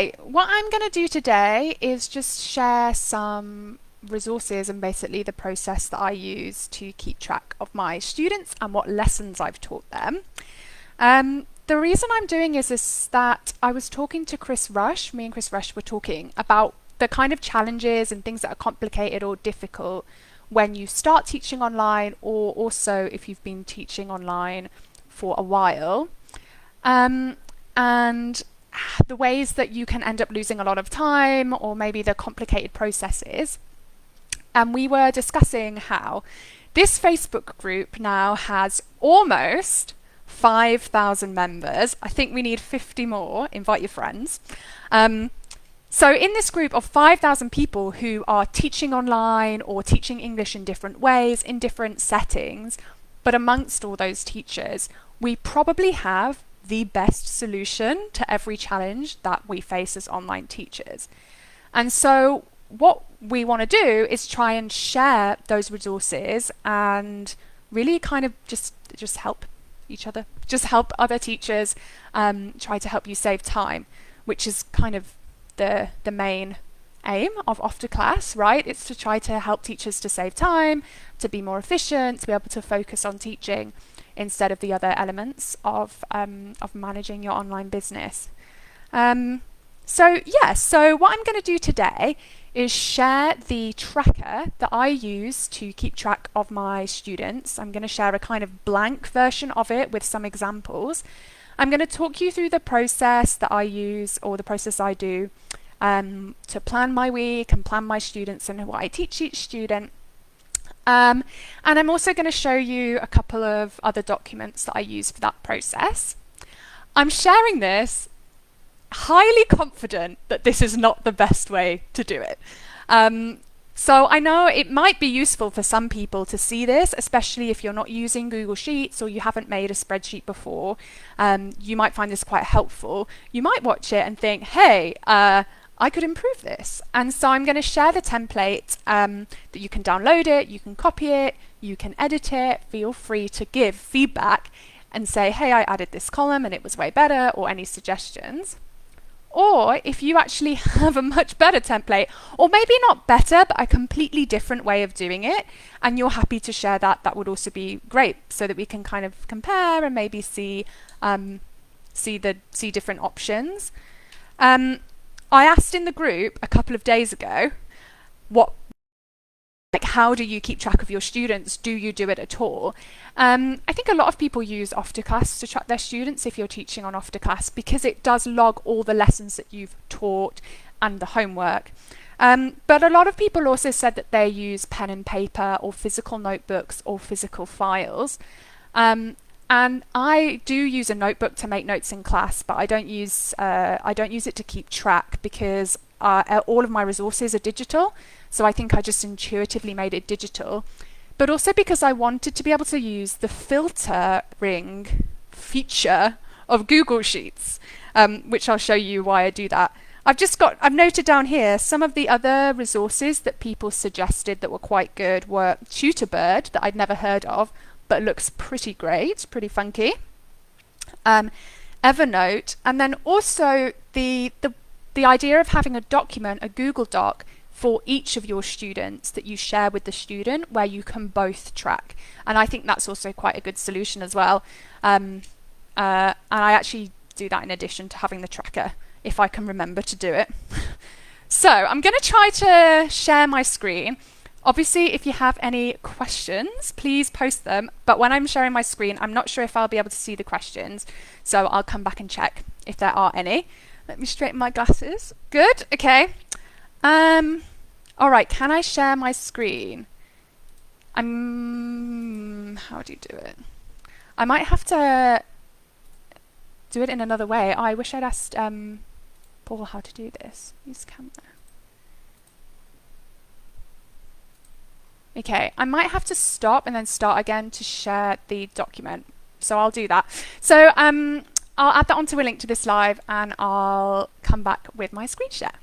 Okay, what I'm going to do today is just share some resources and basically the process that I use to keep track of my students and what lessons I've taught them. The reason I'm doing is that I was talking to Chris Rush, me and Chris Rush were talking about the kind of challenges and things that are complicated or difficult when you start teaching online, or also if you've been teaching online for a while. And the ways that you can end up losing a lot of time, or maybe the complicated processes. And we were discussing how this Facebook group now has almost 5,000 members. I think we need 50 more. Invite your friends. So in this group of 5,000 people who are teaching online or teaching English in different ways, in different settings, but amongst all those teachers, we probably have the best solution to every challenge that we face as online teachers. And so what we want to do is try and share those resources and really kind of just help each other, just help other teachers, try to help you save time, which is kind of the main aim of Afterclass, right? It's to try to help teachers to save time, to be more efficient, to be able to focus on teaching instead of the other elements of managing your online business. So what I'm going to do today is share the tracker that I use to keep track of my students. I'm going to share a kind of blank version of it with some examples. I'm going to talk you through the process that I use, or the process I do, to plan my week and plan my students and what I teach each student. And I'm also going to show you a couple of other documents that I use for that process. I'm sharing this highly confident that this is not the best way to do it. So I know it might be useful for some people to see this, especially if you're not using Google Sheets or you haven't made a spreadsheet before. You might find this quite helpful. You might watch it and think, hey, I could improve this. And so I'm going to share the template that you can download it, you can copy it, you can edit it. Feel free to give feedback and say, hey, I added this column and it was way better, or any suggestions. Or if you actually have a much better template, or maybe not better, but a completely different way of doing it, and you're happy to share that, that would also be great, so that we can kind of compare and maybe see different options. I asked in the group a couple of days ago, how do you keep track of your students? Do you do it at all? I think a lot of people use Afterclass to track their students if you're teaching on Afterclass, because it does log all the lessons that you've taught and the homework. But a lot of people also said that they use pen and paper or physical notebooks or physical files. And I do use a notebook to make notes in class, but I don't use it to keep track, because all of my resources are digital. So I think I just intuitively made it digital, but also because I wanted to be able to use the filtering feature of Google Sheets, which I'll show you why I do that. I've noted down here some of the other resources that people suggested that were quite good were Tutorbird, that I'd never heard of, but looks pretty great, pretty funky. Evernote, and then also the idea of having a document, a Google Doc, for each of your students that you share with the student, where you can both track. And I think that's also quite a good solution as well. And I actually do that in addition to having the tracker, if I can remember to do it. So I'm going to try to share my screen. Obviously, if you have any questions, please post them. But when I'm sharing my screen, I'm not sure if I'll be able to see the questions. So I'll come back and check if there are any. Let me straighten my glasses. Good, okay. All right, can I share my screen? How do you do it? I might have to do it in another way. I wish I'd asked Paul how to do this. Use camera. Okay, I might have to stop and then start again to share the document. So I'll do that. So I'll add that onto a link to this live, and I'll come back with my screen share.